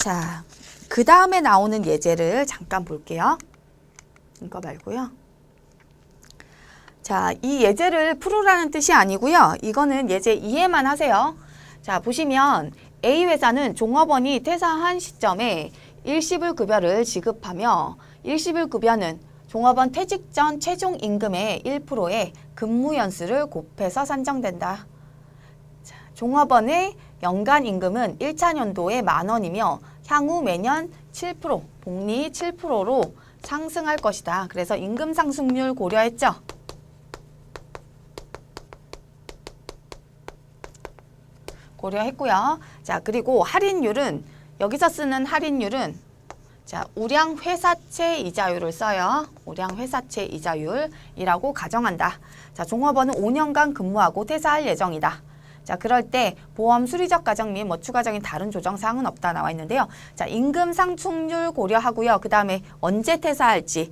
자, 그 다음에 나오는 예제를 잠깐 볼게요. 이거 말고요. 자, 이 예제를 풀으라는 뜻이 아니고요. 이거는 예제 이해만 하세요. 자, 보시면 A 회사는 종업원이 퇴사한 시점에 일시불 급여를 지급하며 일시불 급여는 종업원 퇴직 전 최종 임금의 1%의 근무 연수를 곱해서 산정된다. 자, 종업원의 연간 임금은 1차 연도에 10,000원이며 향후 매년 7%, 복리 7%로 상승할 것이다. 그래서 임금 상승률 고려했죠. 고려했고요. 자, 그리고 할인율은 여기서 쓰는 할인율은 자, 우량 회사채 이자율을 써요. 우량 회사채 이자율이라고 가정한다. 자, 종업원은 5년간 근무하고 퇴사할 예정이다. 자, 그럴 때 보험 수리적 가정 및 추가적인 다른 조정 사항은 없다 나와 있는데요. 자, 임금 상승률 고려하고요. 그 다음에 언제 퇴사할지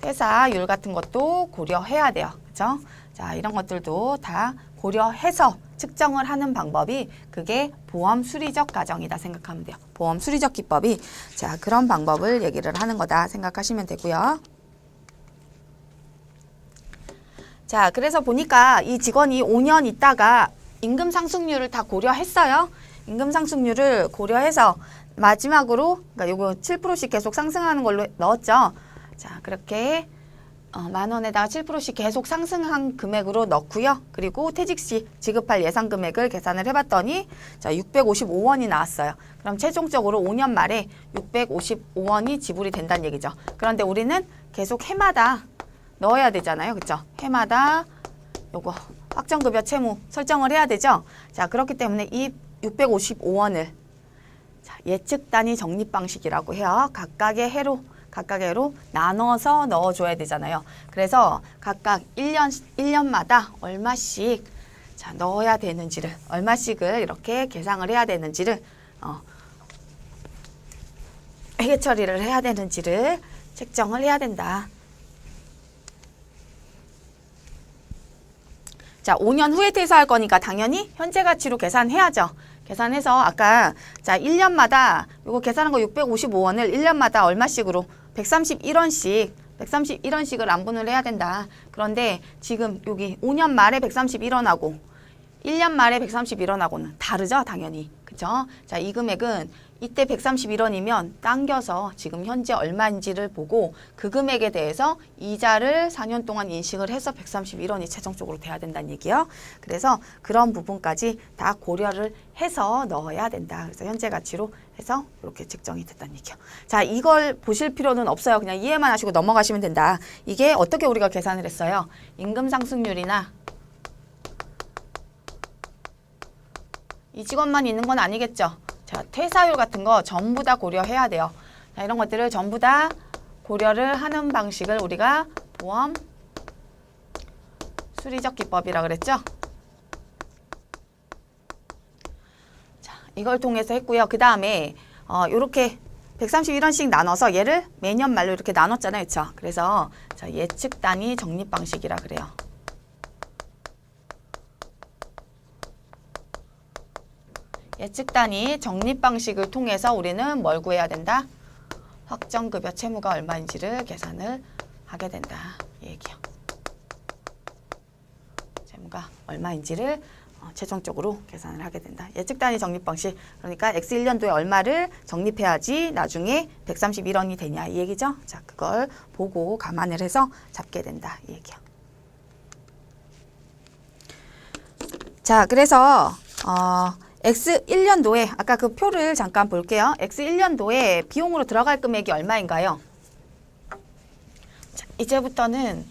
퇴사율 같은 것도 고려해야 돼요. 그렇죠? 자, 이런 것들도 다 고려해서 측정을 하는 방법이 그게 보험 수리적 가정이다 생각하면 돼요. 보험 수리적 기법이 자, 그런 방법을 얘기를 하는 거다 생각하시면 되고요. 자, 그래서 보니까 이 직원이 5년 있다가 임금 상승률을 다 고려했어요. 임금 상승률을 고려해서 마지막으로 그러니까 요거 7%씩 계속 상승하는 걸로 넣었죠. 자, 그렇게 10,000원에다가 7%씩 계속 상승한 금액으로 넣고요. 그리고 퇴직 시 지급할 예상 금액을 계산을 해봤더니 자, 655원이 나왔어요. 그럼 최종적으로 5년 말에 655원이 지불이 된다는 얘기죠. 그런데 우리는 계속 해마다 넣어야 되잖아요. 그렇죠? 해마다 요거 확정급여 채무 설정을 해야 되죠. 자, 그렇기 때문에 이 655원을 자, 예측 단위 적립 방식이라고 해요. 각각의 해로 나눠서 넣어줘야 되잖아요. 그래서 각각 1년마다 얼마씩 자, 넣어야 되는지를, 얼마씩을 이렇게 계상을 해야 되는지를, 회계 처리를 해야 되는지를 책정을 해야 된다. 자, 5년 후에 퇴사할 거니까 당연히 현재 가치로 계산해야죠. 계산해서 아까 자, 1년마다 요거 계산한 거 655원을 1년마다 얼마씩으로 131원씩을 안분을 해야 된다. 그런데 지금 여기 5년 말에 131원하고 1년 말에 131원하고는 다르죠, 당연히. 그죠? 자, 이 금액은 이때 131원이면 당겨서 지금 현재 얼마인지를 보고 그 금액에 대해서 이자를 4년 동안 인식을 해서 131원이 최종적으로 돼야 된다는 얘기예요. 그래서 그런 부분까지 다 고려를 해서 넣어야 된다. 그래서 현재 가치로 해서 이렇게 측정이 됐다는 얘기예요. 자, 이걸 보실 필요는 없어요. 그냥 이해만 하시고 넘어가시면 된다. 이게 어떻게 우리가 계산을 했어요? 임금 상승률이나 이 직원만 있는 건 아니겠죠. 자, 퇴사율 같은 거 전부 다 고려해야 돼요. 자, 이런 것들을 전부 다 고려를 하는 방식을 우리가 보험 수리적 기법이라 그랬죠. 자, 이걸 통해서 했고요. 그 다음에 요렇게 131원씩 나눠서 얘를 매년 말로 이렇게 나눴잖아요. 그렇죠? 그래서 자, 예측 단위 적립 방식이라 그래요. 예측 단위 적립 방식을 통해서 우리는 뭘 구해야 된다? 확정급여 채무가 얼마인지를 계산을 하게 된다. 이 얘기요. 채무가 얼마인지를 최종적으로 계산을 하게 된다. 예측 단위 적립 방식. 그러니까 X1년도에 얼마를 적립해야지 나중에 131원이 되냐 이 얘기죠. 자, 그걸 보고 감안을 해서 잡게 된다. 이 얘기요. 자, 그래서 X1년도에 아까 그 표를 잠깐 볼게요. X1년도에 비용으로 들어갈 금액이 얼마인가요? 자, 이제부터는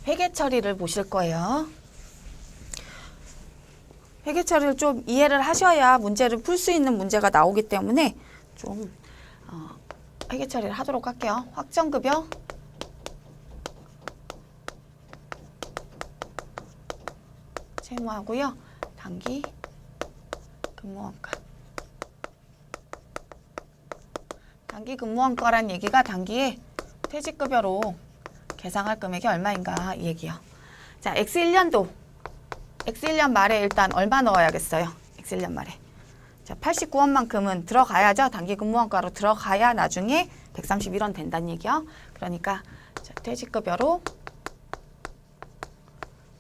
회계 처리를 보실 거예요. 회계 처리를 좀 이해를 하셔야 문제를 풀 수 있는 문제가 나오기 때문에 좀 회계 처리를 하도록 할게요. 확정급여 채무하고요. 단기 근무원가. 단기 근무원가란 얘기가 단기에 퇴직급여로 계상할 금액이 얼마인가 이 얘기요. 자, X1년도. X1년 말에 일단 얼마 넣어야겠어요? X1년 말에. 자, 89원만큼은 들어가야죠. 단기근무원가로 들어가야 나중에 131원 된다는 얘기요. 그러니까 자, 퇴직급여로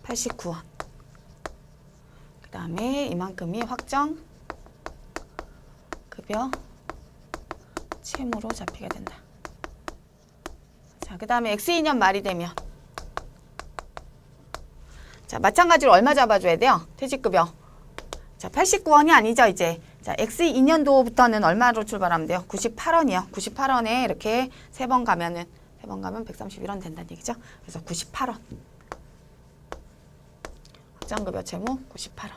89원. 그 다음에 이만큼이 확정급여 채무로 잡히게 된다. 자, 그 다음에 X2년 말이 되면 자, 마찬가지로 얼마 잡아줘야 돼요? 퇴직급여. 자, 89원이 아니죠, 이제. 자, X2년도부터는 얼마로 출발하면 돼요? 98원이요. 98원에 이렇게 3번 가면 131원 된다는 얘기죠. 그래서 98원. 확정급여 채무 98원.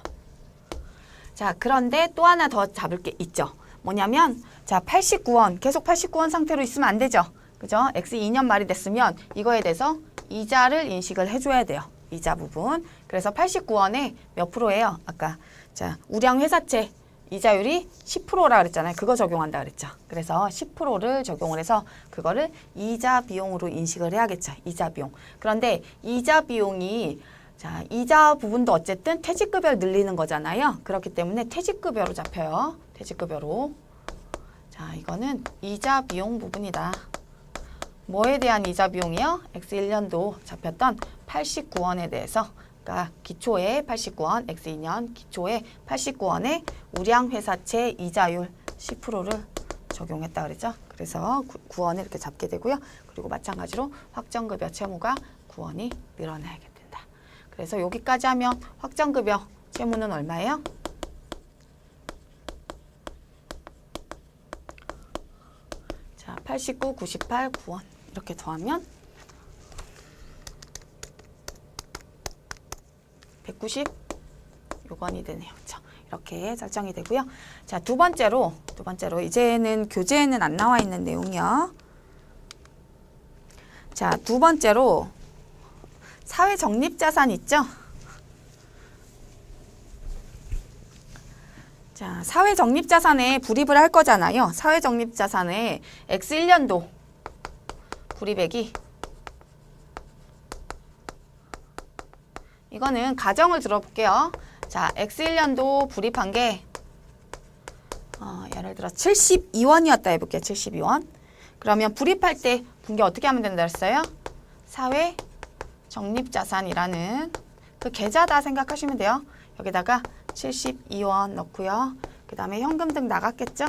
자, 그런데 또 하나 더 잡을 게 있죠. 뭐냐면, 자, 89원, 계속 89원 상태로 있으면 안 되죠. 그죠? X2년 말이 됐으면 이거에 대해서 이자를 인식을 해줘야 돼요. 이자 부분. 그래서 89원에 몇 프로예요? 아까 자, 우량 회사채 이자율이 10%라 그랬잖아요. 그거 적용한다 그랬죠. 그래서 10%를 적용을 해서 그거를 이자 비용으로 인식을 해야겠죠. 이자 비용. 그런데 이자 비용이 자, 이자 부분도 어쨌든 퇴직급여를 늘리는 거잖아요. 그렇기 때문에 퇴직급여로 잡혀요. 퇴직급여로. 자, 이거는 이자 비용 부분이다. 뭐에 대한 이자 비용이요? X1년도 잡혔던 89원에 대해서 그러니까 기초에 89원, X2년 기초에 89원에 우량회사채 이자율 10%를 적용했다 그랬죠. 그래서 9원을 이렇게 잡게 되고요. 그리고 마찬가지로 확정급여 채무가 9원이 늘어나게 된다. 그래서 여기까지 하면 확정급여 채무는 얼마예요? 자, 89, 98, 9원 이렇게 더하면 196원이 되네요. 그렇죠? 이렇게 설정이 되고요. 자, 두 번째로 이제는 교재에는 안 나와 있는 내용이요. 자, 두 번째로 사회 적립 자산 있죠? 자, 사회 적립 자산에 불입을 할 거잖아요. 사회 적립 자산에 X1년도 불입액이 이거는 가정을 들어볼게요. 자, X1년도 불입한 게 예를 들어 72원이었다 해볼게요. 72원. 그러면 불입할 때 분계 어떻게 하면 된다 했어요? 사회 적립자산이라는 그 계좌다 생각하시면 돼요. 여기다가 72원 넣고요. 그 다음에 현금 등 나갔겠죠?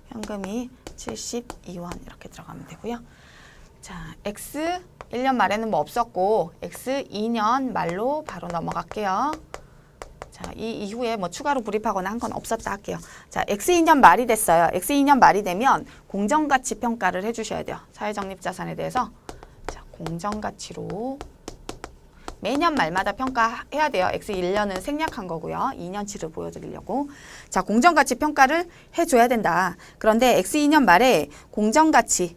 현금이 72원 이렇게 들어가면 되고요. 자, X1년 말에는 뭐 없었고 X2년 말로 바로 넘어갈게요. 자, 이 이후에 뭐 추가로 불입하거나 한 건 없었다 할게요. 자, X2년 말이 됐어요. X2년 말이 되면 공정가치 평가를 해주셔야 돼요. 사회적립자산에 대해서 자, 공정가치로 매년 말마다 평가해야 돼요. X1년은 생략한 거고요. 2년치를 보여드리려고. 자, 공정가치 평가를 해줘야 된다. 그런데 X2년 말에 공정가치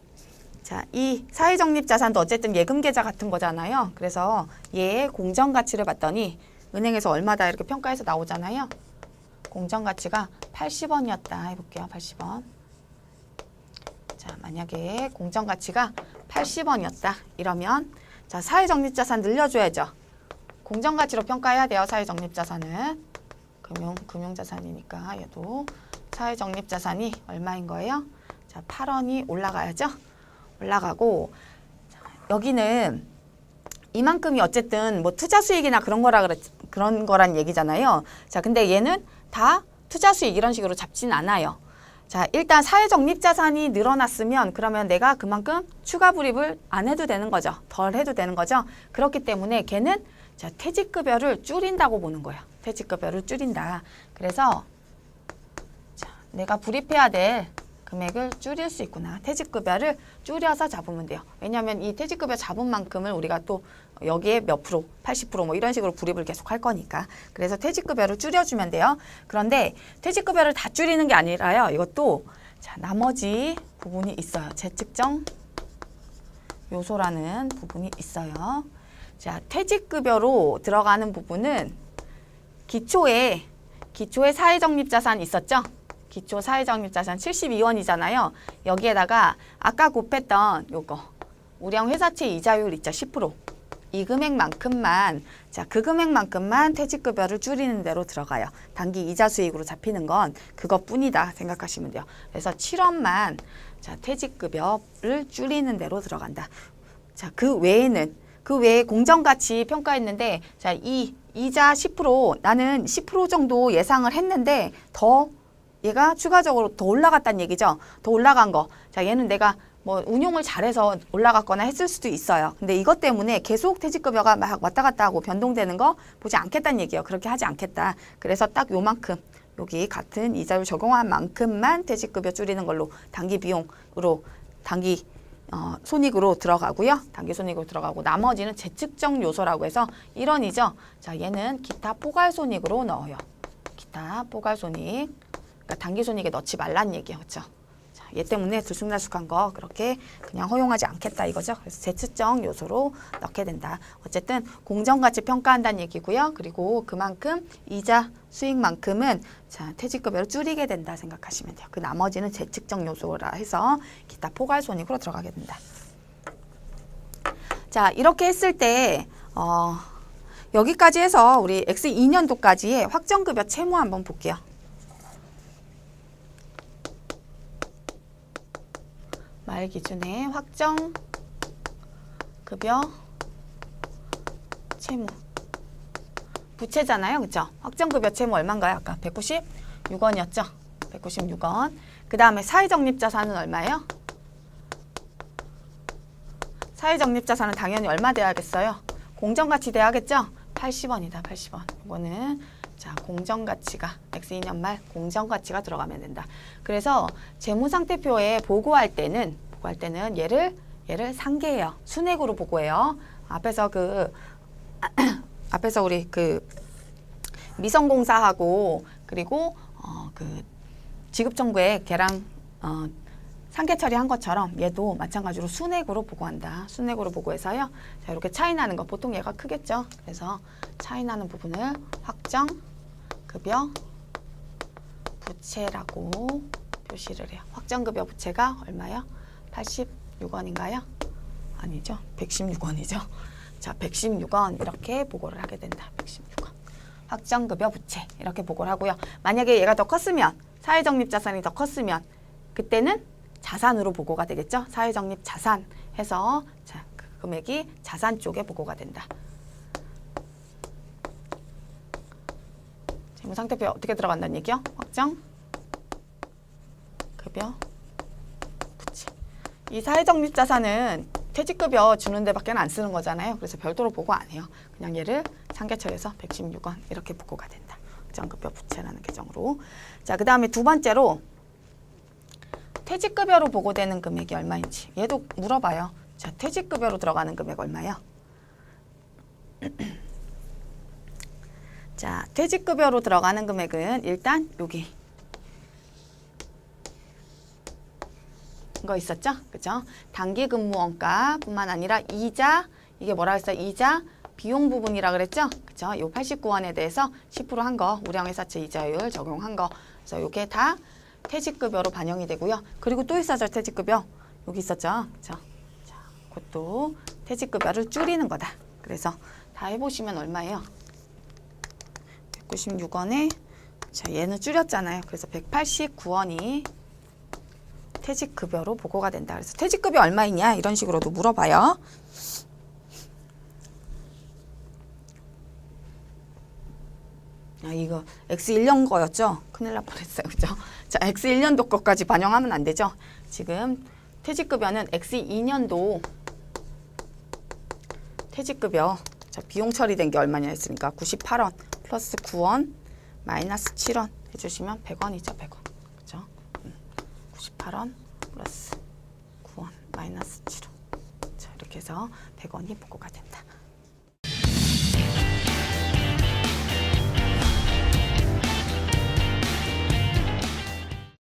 자, 이 사회적립자산도 어쨌든 예금계좌 같은 거잖아요. 그래서 얘의 공정가치를 봤더니 은행에서 얼마다 이렇게 평가해서 나오잖아요. 공정가치가 80원이었다 해볼게요. 80원. 자, 만약에 공정가치가 80원이었다 이러면 자, 사회적립자산 늘려줘야죠. 공정가치로 평가해야 돼요. 사회적립자산은 금융자산이니까 얘도 사회적립자산이 얼마인 거예요? 자, 8원이 올라가야죠. 올라가고 자, 여기는 이만큼이 어쨌든 뭐 투자 수익이나 그런 거란 얘기잖아요. 자, 근데 얘는 다 투자 수익 이런 식으로 잡진 않아요. 자, 일단 사회적립자산이 늘어났으면 그러면 내가 그만큼 추가 불입을 안 해도 되는 거죠. 덜 해도 되는 거죠. 그렇기 때문에 걔는 자, 퇴직급여를 줄인다고 보는 거예요. 퇴직급여를 줄인다. 그래서 자, 내가 불입해야 될 금액을 줄일 수 있구나. 퇴직급여를 줄여서 잡으면 돼요. 왜냐하면 이 퇴직급여 잡은 만큼을 우리가 또 여기에 몇 프로, 80% 뭐 이런 식으로 불입을 계속 할 거니까. 그래서 퇴직급여를 줄여주면 돼요. 그런데 퇴직급여를 다 줄이는 게 아니라요. 이것도 자, 나머지 부분이 있어요. 재측정 요소라는 부분이 있어요. 자, 퇴직급여로 들어가는 부분은 기초에 사회적립자산 있었죠? 기초 사회적립자산 72원이잖아요. 여기에다가 아까 곱했던 요거 우량 회사채 이자율 있죠? 10%. 이 금액만큼만 자, 그 금액만큼만 퇴직급여를 줄이는 대로 들어가요. 단기 이자 수익으로 잡히는 건 그것뿐이다 생각하시면 돼요. 그래서 7원만 자, 퇴직급여를 줄이는 대로 들어간다. 자, 그 외에 공정가치 평가했는데 자, 이 이자 10% 나는 10% 정도 예상을 했는데 더 얘가 추가적으로 더 올라갔다는 얘기죠. 더 올라간 거. 자, 얘는 내가 뭐 운용을 잘해서 올라갔거나 했을 수도 있어요. 근데 이것 때문에 계속 퇴직급여가 막 왔다 갔다 하고 변동되는 거 보지 않겠다는 얘기예요. 그렇게 하지 않겠다. 그래서 딱 요만큼 여기 같은 이자율 적용한 만큼만 퇴직급여 줄이는 걸로 단기 비용으로 단기 손익으로 들어가고요. 단기 손익으로 들어가고 나머지는 재측정 요소라고 해서 1원이죠. 자, 얘는 기타 포괄손익으로 넣어요. 기타 포괄손익. 그러니까 단기 손익에 넣지 말란 얘기예요. 그렇죠? 자, 얘 때문에 들쑥날쑥한 거 그렇게 그냥 허용하지 않겠다 이거죠. 그래서 재측정 요소로 넣게 된다. 어쨌든 공정가치 평가한다는 얘기고요. 그리고 그만큼 이자 수익만큼은 자, 퇴직급여를 줄이게 된다 생각하시면 돼요. 그 나머지는 재측정 요소라 해서 기타 포괄손익으로 들어가게 된다. 자, 이렇게 했을 때 여기까지 해서 우리 X2년도까지의 확정급여 채무 한번 볼게요. 말 기준에 확정급여 채무 부채잖아요. 그쵸? 확정급여 채무 얼마인가요? 아까 196원이었죠? 196원. 그 다음에 사회적립자산은 얼마예요? 사회적립자산은 당연히 얼마 돼야겠어요? 공정가치 돼야겠죠? 80원이다. 80원. 이거는 자, 공정가치가 X2년 말 공정가치가 들어가면 된다. 그래서 재무상태표에 보고할 때는 얘를 상계예요. 순액으로 보고해요. 앞에서 우리 미성공사하고 그리고 지급청구에 걔랑 상계 처리한 것처럼 얘도 마찬가지로 순액으로 보고한다. 순액으로 보고해서요. 자, 이렇게 차이 나는 거 보통 얘가 크겠죠. 그래서 차이 나는 부분을 확정급여 부채라고 표시를 해요. 확정급여 부채가 얼마요? 86원인가요? 아니죠. 116원이죠. 자, 116원 이렇게 보고를 하게 된다. 116원. 확정급여 부채 이렇게 보고를 하고요. 만약에 얘가 더 컸으면 사회적립자산이 더 컸으면 그때는 자산으로 보고가 되겠죠. 사회적립자산 해서 자, 그 금액이 자산 쪽에 보고가 된다. 재무상태표에 어떻게 들어간다는 얘기요? 확정급여 부채. 이 사회적립자산은 퇴직급여 주는 데밖에 안 쓰는 거잖아요. 그래서 별도로 보고 안 해요. 그냥 얘를 상계처리해서 116원 이렇게 보고가 된다. 확정급여 부채라는 계정으로. 자, 그 다음에 두 번째로 퇴직급여로 보고되는 금액이 얼마인지 얘도 물어봐요. 자, 퇴직급여로 들어가는 금액 얼마예요? 자, 퇴직급여로 들어가는 금액은 일단 여기 이거 있었죠? 그죠? 단기 근무원가 뿐만 아니라 이자, 이게 뭐라 했어요? 이자 비용 부분이라 그랬죠? 그죠? 요 89원에 대해서 10% 한 거, 우량회사채 이자율 적용한 거. 그래서 요게 다 퇴직급여로 반영이 되고요. 그리고 또 있었죠, 퇴직급여. 여기 있었죠. 그죠? 자, 그것도 퇴직급여를 줄이는 거다. 그래서 다 해보시면 얼마예요? 196원에 자, 얘는 줄였잖아요. 그래서 189원이 퇴직급여로 보고가 된다. 그래서 퇴직급여 얼마이냐 이런 식으로도 물어봐요. 이거 X1년 거였죠? 큰일 날 뻔했어요. 그죠? 자, X1년도 것까지 반영하면 안 되죠? 지금 퇴직급여는 X2년도 퇴직급여 자, 비용 처리된 게 얼마냐 했으니까 98원 플러스 9원 마이너스 7원 해주시면 100원이죠. 100원. 그죠? 98원 플러스 9원 마이너스 7원. 자, 이렇게 해서 100원이 보고가 된다.